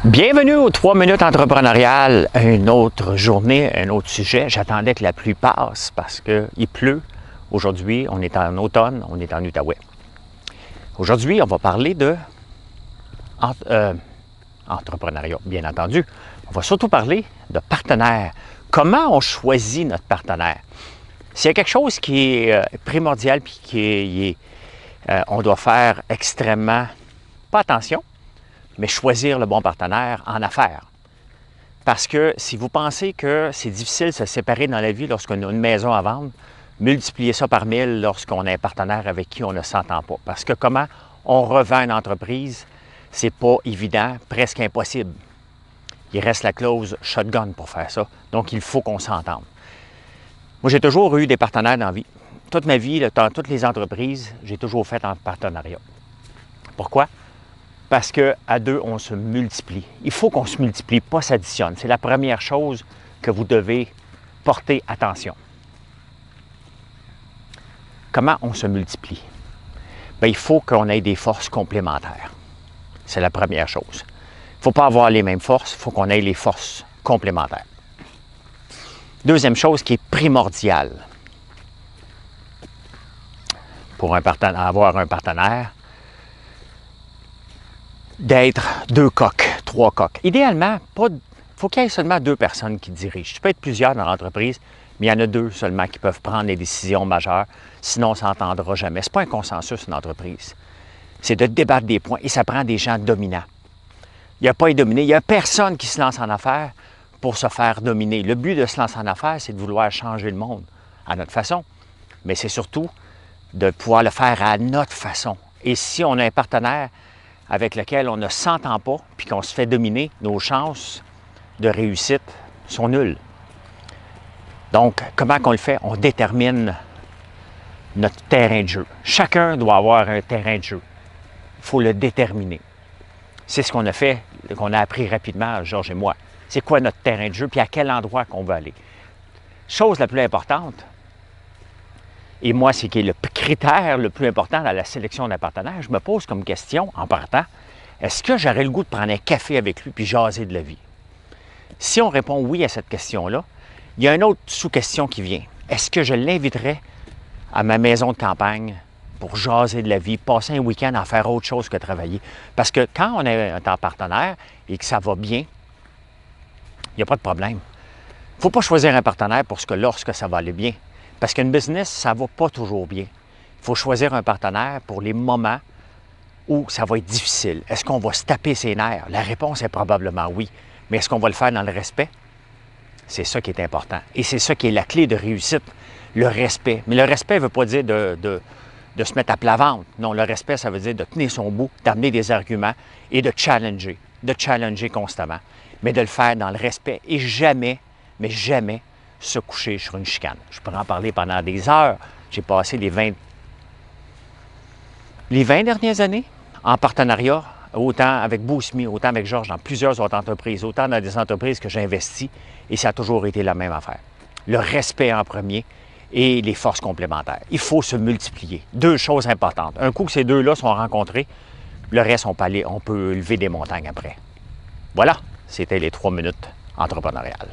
Bienvenue aux 3 minutes entrepreneuriales. Une autre journée, un autre sujet. J'attendais que la pluie passe parce qu'il pleut. Aujourd'hui, on est en automne, on est en Outaouais. Aujourd'hui, on va parler de entrepreneuriat, bien entendu. On va surtout parler de partenaires. Comment on choisit notre partenaire? S'il y a quelque chose qui est primordial puis on doit faire extrêmement, pas attention, mais choisir le bon partenaire en affaires. Parce que si vous pensez que c'est difficile de se séparer dans la vie lorsqu'on a une maison à vendre, multipliez ça par 1000 lorsqu'on a un partenaire avec qui on ne s'entend pas. Parce que comment on revend une entreprise, c'est pas évident, presque impossible. Il reste la clause shotgun pour faire ça. Donc, il faut qu'on s'entende. Moi, j'ai toujours eu des partenaires dans la vie. Toute ma vie, dans toutes les entreprises, j'ai toujours fait en partenariat. Pourquoi? Parce qu'à deux, on se multiplie. Il faut qu'on se multiplie, pas s'additionne. C'est la première chose que vous devez porter attention. Comment on se multiplie? Bien, il faut qu'on ait des forces complémentaires. C'est la première chose. Il ne faut pas avoir les mêmes forces, il faut qu'on ait les forces complémentaires. Deuxième chose qui est primordiale pour avoir un partenaire, d'être 2 coqs, 3 coqs. Idéalement, il faut qu'il y ait seulement 2 personnes qui dirigent. Tu peux être plusieurs dans l'entreprise, mais il y en a 2 seulement qui peuvent prendre les décisions majeures, sinon on ne s'entendra jamais. Ce n'est pas un consensus, une entreprise. C'est de débattre des points et ça prend des gens dominants. Il n'y a pas à dominer, il n'y a personne qui se lance en affaires pour se faire dominer. Le but de se lancer en affaires, c'est de vouloir changer le monde à notre façon, mais c'est surtout de pouvoir le faire à notre façon. Et si on a un partenaire avec lequel on ne s'entend pas, puis qu'on se fait dominer, nos chances de réussite sont nulles. Donc, comment qu'on le fait? On détermine notre terrain de jeu. Chacun doit avoir un terrain de jeu. Il faut le déterminer. C'est ce qu'on a fait, qu'on a appris rapidement, Georges et moi. C'est quoi notre terrain de jeu, puis à quel endroit qu'on veut aller. Chose la plus importante, et moi, c'est qui est le critère le plus important dans la sélection d'un partenaire, je me pose comme question, en partant, est-ce que j'aurais le goût de prendre un café avec lui puis jaser de la vie? Si on répond oui à cette question-là, il y a une autre sous-question qui vient. Est-ce que je l'inviterais à ma maison de campagne pour jaser de la vie, passer un week-end à faire autre chose que travailler? Parce que quand on est un partenaire et que ça va bien, il n'y a pas de problème. Il ne faut pas choisir un partenaire lorsque ça va aller bien. Parce qu'une business, ça ne va pas toujours bien. Il faut choisir un partenaire pour les moments où ça va être difficile. Est-ce qu'on va se taper ses nerfs? La réponse est probablement oui. Mais est-ce qu'on va le faire dans le respect? C'est ça qui est important. Et c'est ça qui est la clé de réussite, le respect. Mais le respect ne veut pas dire de se mettre à plat ventre. Non, le respect, ça veut dire de tenir son bout, d'amener des arguments et de challenger constamment. Mais de le faire dans le respect et jamais, mais jamais, se coucher sur une chicane. Je pourrais en parler pendant des heures. J'ai passé les 20 dernières années en partenariat, autant avec Bousmi, autant avec Georges, dans plusieurs autres entreprises, autant dans des entreprises que j'ai investies, et ça a toujours été la même affaire. Le respect en premier et les forces complémentaires. Il faut se multiplier. 2 choses importantes. Un coup que ces 2-là sont rencontrés, le reste, on peut lever des montagnes après. Voilà, c'était les 3 minutes entrepreneuriales.